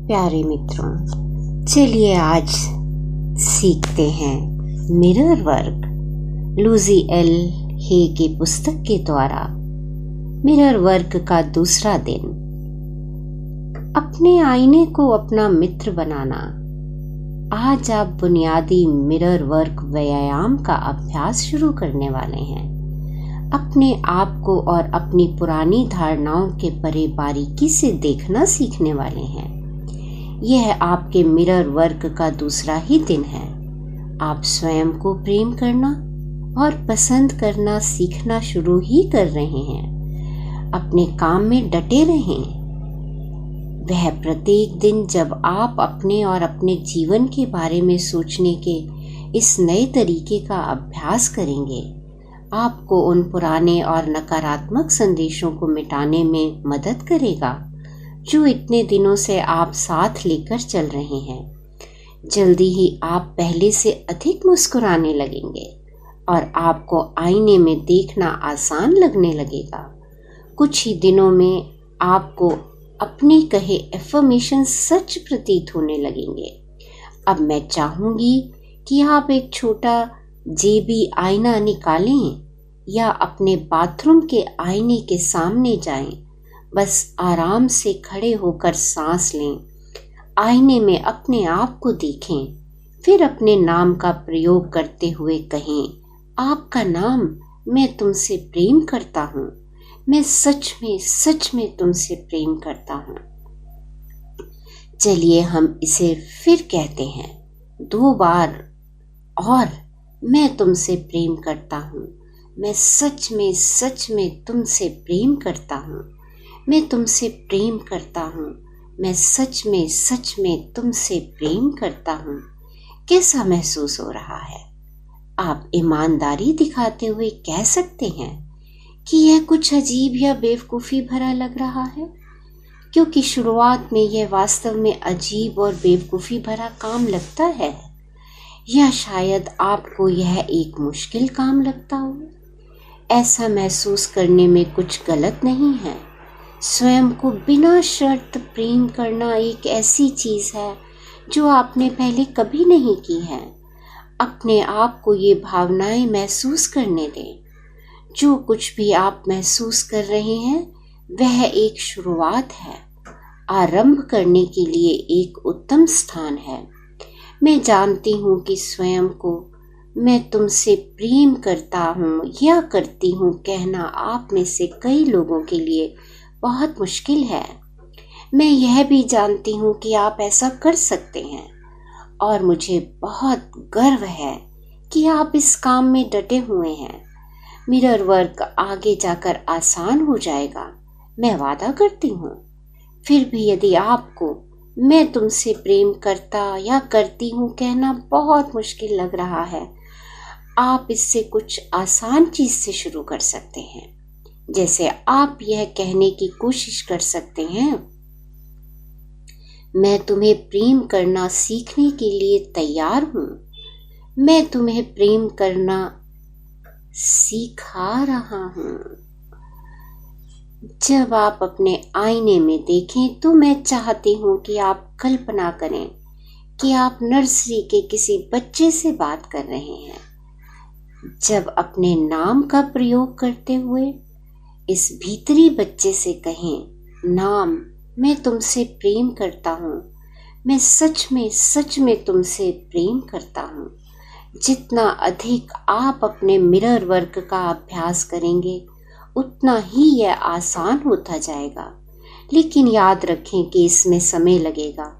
प्यारे मित्रों, चलिए आज सीखते हैं मिरर वर्क। लूसी एल हे की पुस्तक के द्वारा मिरर वर्क का दूसरा दिन। अपने आईने को अपना मित्र बनाना। आज आप बुनियादी मिरर वर्क व्यायाम का अभ्यास शुरू करने वाले हैं। अपने आप को और अपनी पुरानी धारणाओं के परे बारीकी से देखना सीखने वाले हैं। यह आपके मिरर वर्क का दूसरा ही दिन है। आप स्वयं को प्रेम करना और पसंद करना सीखना शुरू ही कर रहे हैं। अपने काम में डटे रहें। वह प्रत्येक दिन जब आप अपने और अपने जीवन के बारे में सोचने के इस नए तरीके का अभ्यास करेंगे, आपको उन पुराने और नकारात्मक संदेशों को मिटाने में मदद करेगा जो इतने दिनों से आप साथ लेकर चल रहे हैं। जल्दी ही आप पहले से अधिक मुस्कुराने लगेंगे और आपको आईने में देखना आसान लगने लगेगा। कुछ ही दिनों में आपको अपने कहे एफर्मेशन सच प्रतीत होने लगेंगे। अब मैं चाहूंगी कि आप एक छोटा जेबी आईना निकालें या अपने बाथरूम के आईने के सामने जाएं। बस आराम से खड़े होकर सांस लें। आईने में अपने आप को देखें। फिर अपने नाम का प्रयोग करते हुए कहें, आपका नाम, मैं तुमसे प्रेम करता हूँ। मैं सच में तुमसे प्रेम करता हूँ। चलिए हम इसे फिर कहते हैं 2 बार। और मैं तुमसे प्रेम करता हूँ। मैं सच में तुमसे प्रेम करता हूँ। मैं तुमसे प्रेम करता हूँ। मैं सच में तुमसे प्रेम करता हूँ। कैसा महसूस हो रहा है? आप ईमानदारी दिखाते हुए कह सकते हैं कि यह कुछ अजीब या बेवकूफ़ी भरा लग रहा है, क्योंकि शुरुआत में यह वास्तव में अजीब और बेवकूफ़ी भरा काम लगता है, या शायद आपको यह एक मुश्किल काम लगता हो। ऐसा महसूस करने में कुछ गलत नहीं है। स्वयं को बिना शर्त प्रेम करना एक ऐसी चीज़ है जो आपने पहले कभी नहीं की है। अपने आप को ये भावनाएं महसूस करने दें। जो कुछ भी आप महसूस कर रहे हैं वह एक शुरुआत है। आरंभ करने के लिए एक उत्तम स्थान है। मैं जानती हूँ कि स्वयं को मैं तुमसे प्रेम करता हूँ या करती हूँ कहना आप में से कई लोगों के लिए बहुत मुश्किल है। मैं यह भी जानती हूँ कि आप ऐसा कर सकते हैं और मुझे बहुत गर्व है कि आप इस काम में डटे हुए हैं। मिरर वर्क आगे जाकर आसान हो जाएगा, मैं वादा करती हूँ। फिर भी यदि आपको मैं तुमसे प्रेम करता या करती हूँ कहना बहुत मुश्किल लग रहा है, आप इससे कुछ आसान चीज से शुरू कर सकते हैं। जैसे आप यह कहने की कोशिश कर सकते हैं, मैं तुम्हें प्रेम करना सीखने के लिए तैयार हूँ। मैं तुम्हें प्रेम करना सिखा रहा हूँ। जब आप अपने आईने में देखें तो मैं चाहती हूँ कि आप कल्पना करें कि आप नर्सरी के किसी बच्चे से बात कर रहे हैं। जब अपने नाम का प्रयोग करते हुए इस भीतरी बच्चे से कहें, नाम, मैं तुमसे प्रेम करता हूँ। मैं सच में तुमसे प्रेम करता हूँ। जितना अधिक आप अपने मिरर वर्क का अभ्यास करेंगे उतना ही यह आसान होता जाएगा। लेकिन याद रखें कि इसमें समय लगेगा।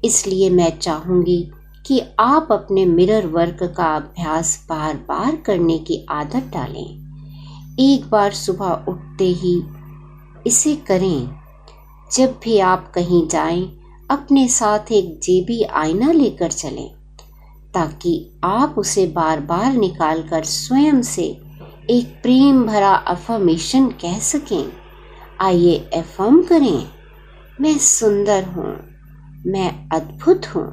इसलिए मैं चाहूंगी कि आप अपने मिरर वर्क का अभ्यास बार बार करने की आदत डालें। एक बार सुबह उठते ही इसे करें। जब भी आप कहीं जाएं, अपने साथ एक जेबी आईना लेकर चलें ताकि आप उसे बार बार निकालकर स्वयं से एक प्रेम भरा अफर्मेशन कह सकें। आइए अफर्म करें, मैं सुंदर हूँ, मैं अद्भुत हूँ,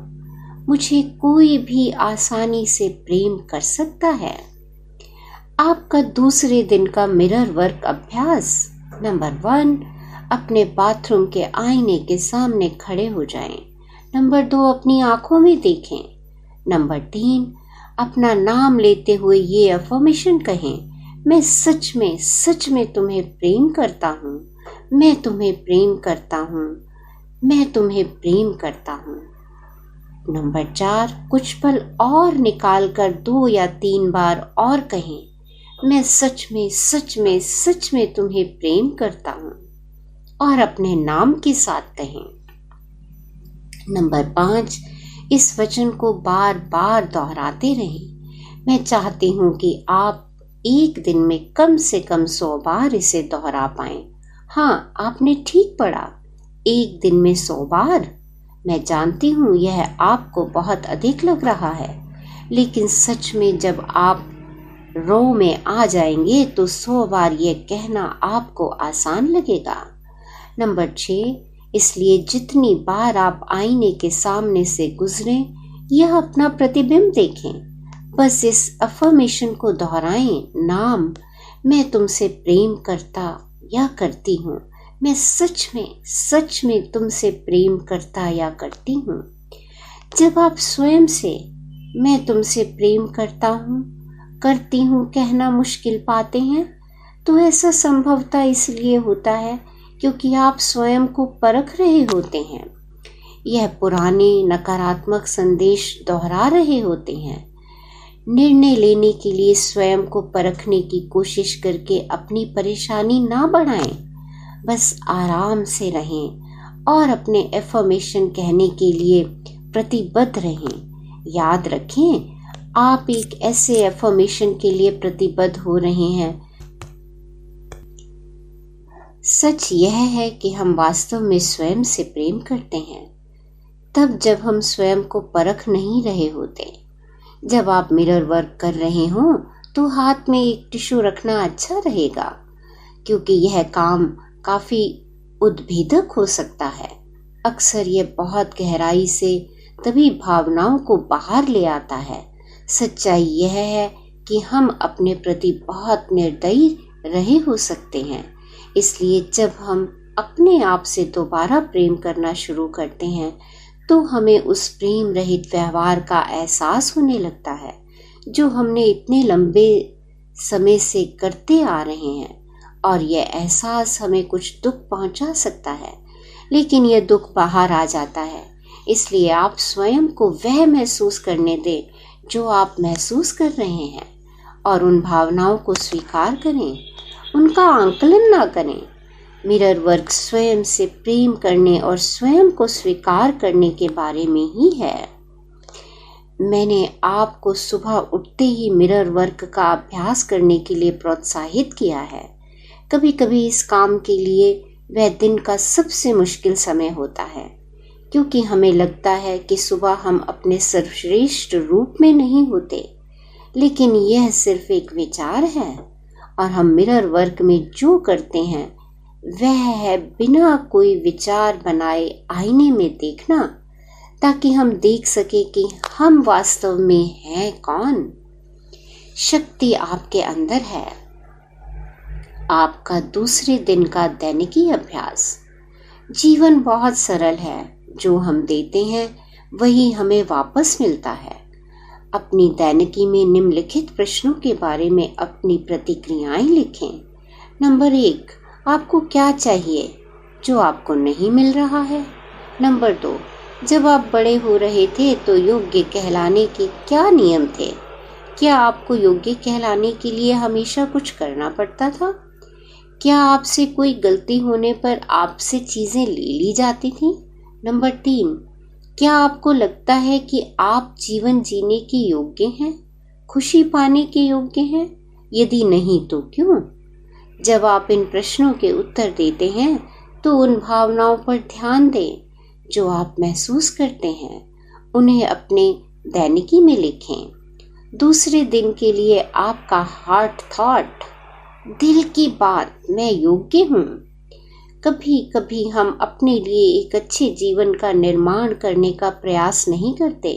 मुझे कोई भी आसानी से प्रेम कर सकता है। आपका दूसरे दिन का मिरर वर्क अभ्यास। नंबर 1, अपने बाथरूम के आईने के सामने खड़े हो जाएं। नंबर 2, अपनी आंखों में देखें। नंबर 3, अपना नाम लेते हुए ये अफर्मेशन कहें, मैं सच में तुम्हें प्रेम करता हूँ, मैं तुम्हें प्रेम करता हूँ, मैं तुम्हें प्रेम करता हूँ। नंबर 4, कुछ पल और निकाल कर 2 या 3 बार और कहें, मैं सच में तुम्हें प्रेम करता हूँ, और अपने नाम के साथ कहें। नंबर 5, इस वचन को बार बार दोहराते रहें। मैं चाहती हूँ कि आप एक दिन में कम से कम 100 बार इसे दोहरा पाएं। हाँ, आपने ठीक पढ़ा, एक दिन में 100 बार। मैं जानती हूँ यह आपको बहुत अधिक लग रहा है, लेकिन सच में जब आप रो में आ जाएंगे तो 100 बार यह कहना आपको आसान लगेगा। नंबर 6, इसलिए जितनी बार आप आईने के सामने से गुजरें या अपना प्रतिबिंब देखें, बस इस अफर्मेशन को दोहराएं, नाम, मैं तुमसे प्रेम करता या करती हूँ, मैं सच में तुमसे प्रेम करता या करती हूँ। जब आप स्वयं से मैं तुमसे प्रेम करता हूँ, करती हूँ कहना मुश्किल पाते हैं, तो ऐसा संभवतः इसलिए होता है क्योंकि आप स्वयं को परख रहे होते हैं, यह पुराने नकारात्मक संदेश दोहरा रहे होते हैं। निर्णय लेने के लिए स्वयं को परखने की कोशिश करके अपनी परेशानी ना बढ़ाएं, बस आराम से रहें और अपने एफर्मेशन कहने के लिए प्रतिबद्ध रहें। याद रखें, आप एक ऐसे एफर्मेशन के लिए प्रतिबद्ध हो रहे हैं। सच यह है कि हम वास्तव में स्वयं से प्रेम करते हैं तब जब हम स्वयं को परख नहीं रहे होते। जब आप मिरर वर्क कर रहे हो तो हाथ में एक टिश्यू रखना अच्छा रहेगा, क्योंकि यह काम काफी उद्भेदक हो सकता है। अक्सर यह बहुत गहराई से तभी भावनाओं को बाहर ले आता है। सच्चाई यह है कि हम अपने प्रति बहुत निर्दयी रहे हो सकते हैं, इसलिए जब हम अपने आप से दोबारा प्रेम करना शुरू करते हैं तो हमें उस प्रेम रहित व्यवहार का एहसास होने लगता है जो हमने इतने लंबे समय से करते आ रहे हैं, और यह एहसास हमें कुछ दुख पहुंचा सकता है, लेकिन यह दुख बाहर आ जाता है। इसलिए आप स्वयं को वह महसूस करने दें जो आप महसूस कर रहे हैं, और उन भावनाओं को स्वीकार करें, उनका आंकलन ना करें। मिरर वर्क स्वयं से प्रेम करने और स्वयं को स्वीकार करने के बारे में ही है। मैंने आपको सुबह उठते ही मिरर वर्क का अभ्यास करने के लिए प्रोत्साहित किया है। कभी कभी इस काम के लिए वह दिन का सबसे मुश्किल समय होता है, क्योंकि हमें लगता है कि सुबह हम अपने सर्वश्रेष्ठ रूप में नहीं होते, लेकिन यह सिर्फ एक विचार है, और हम मिरर वर्क में जो करते हैं वह है बिना कोई विचार बनाए आईने में देखना, ताकि हम देख सके कि हम वास्तव में हैं कौन। शक्ति आपके अंदर है। आपका दूसरे दिन का दैनिकी अभ्यास। जीवन बहुत सरल है, जो हम देते हैं वही हमें वापस मिलता है। अपनी दैनिकी में निम्नलिखित प्रश्नों के बारे में अपनी प्रतिक्रियाएं लिखें। नंबर 1, आपको क्या चाहिए जो आपको नहीं मिल रहा है? नंबर 2, जब आप बड़े हो रहे थे तो योग्य कहलाने के क्या नियम थे? क्या आपको योग्य कहलाने के लिए हमेशा कुछ करना पड़ता था? क्या आपसे कोई गलती होने पर आपसे चीजें ले ली जाती थी? नंबर 3, क्या आपको लगता है कि आप जीवन जीने के योग्य हैं, खुशी पाने के योग्य हैं? यदि नहीं तो क्यों? जब आप इन प्रश्नों के उत्तर देते हैं तो उन भावनाओं पर ध्यान दें जो आप महसूस करते हैं, उन्हें अपने दैनिकी में लिखें। दूसरे दिन के लिए आपका हार्ट थॉट, दिल की बात, मैं योग्य हूँ। कभी कभी हम अपने लिए एक अच्छे जीवन का निर्माण करने का प्रयास नहीं करते,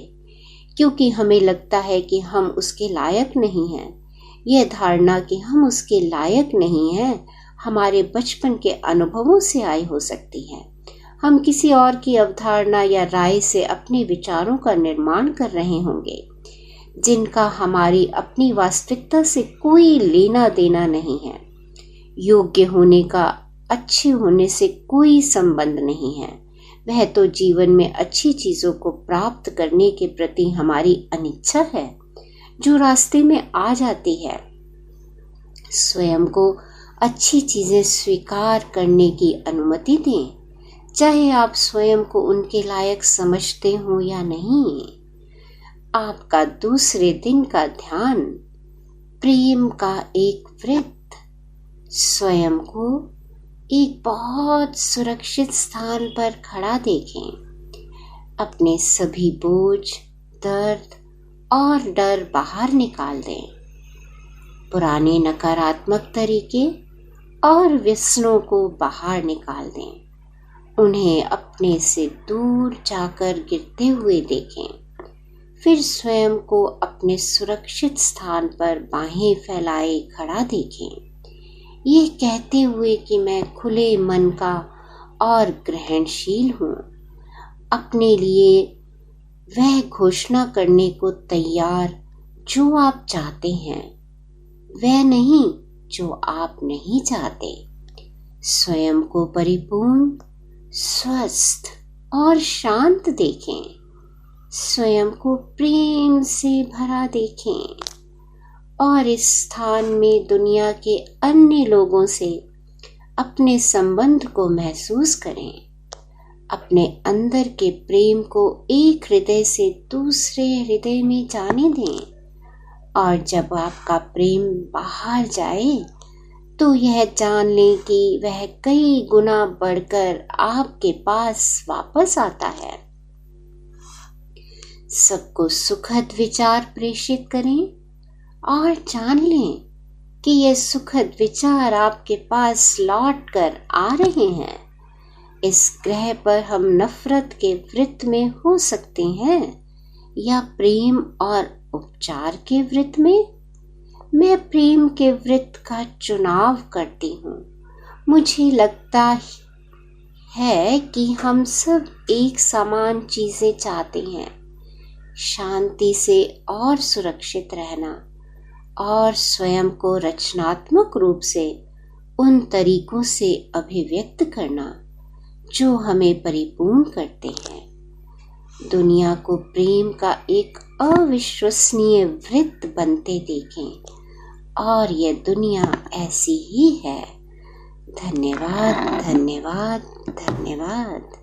क्योंकि हमें लगता है कि हम उसके लायक नहीं हैं। यह धारणा कि हम उसके लायक नहीं हैं हमारे बचपन के अनुभवों से आई हो सकती है। हम किसी और की अवधारणा या राय से अपने विचारों का निर्माण कर रहे होंगे, जिनका हमारी अपनी वास्तविकता से कोई लेना देना नहीं है। योग्य होने का अच्छे होने से कोई संबंध नहीं है। वह तो जीवन में अच्छी चीजों को प्राप्त करने के प्रति हमारी अनिच्छा है, जो रास्ते में आ जाती है। स्वयं को अच्छी चीजें स्वीकार करने की अनुमति दें, चाहे आप स्वयं को उनके लायक समझते हो या नहीं। आपका दूसरे दिन का ध्यान प्रेम का एक वृत्त। स्वयं को एक बहुत सुरक्षित स्थान पर खड़ा देखें। अपने सभी बोझ, दर्द और डर बाहर निकाल दें। पुराने नकारात्मक तरीके और व्यसनों को बाहर निकाल दें। उन्हें अपने से दूर जाकर गिरते हुए देखें। फिर स्वयं को अपने सुरक्षित स्थान पर बाहें फैलाए खड़ा देखें, ये कहते हुए कि मैं खुले मन का और ग्रहणशील हूँ। अपने लिए वह घोषणा करने को तैयार जो आप चाहते हैं, वह नहीं जो आप नहीं चाहते। स्वयं को परिपूर्ण, स्वस्थ और शांत देखें। स्वयं को प्रेम से भरा देखें और इस स्थान में दुनिया के अन्य लोगों से अपने संबंध को महसूस करें। अपने अंदर के प्रेम को एक हृदय से दूसरे हृदय में जाने दें, और जब आपका प्रेम बाहर जाए तो यह जान लें कि वह कई गुना बढ़कर आपके पास वापस आता है। सबको सुखद विचार प्रेषित करें और जान लें कि यह सुखद विचार आपके पास लौट कर आ रहे हैं। इस ग्रह पर हम नफरत के वृत्त में हो सकते हैं या प्रेम और उपचार के वृत्त में। मैं प्रेम के वृत्त का चुनाव करती हूँ। मुझे लगता है कि हम सब एक समान चीजें चाहते हैं, शांति से और सुरक्षित रहना और स्वयं को रचनात्मक रूप से उन तरीकों से अभिव्यक्त करना जो हमें परिपूर्ण करते हैं। दुनिया को प्रेम का एक अविश्वसनीय वृत्त बनते देखें, और यह दुनिया ऐसी ही है। धन्यवाद, धन्यवाद, धन्यवाद।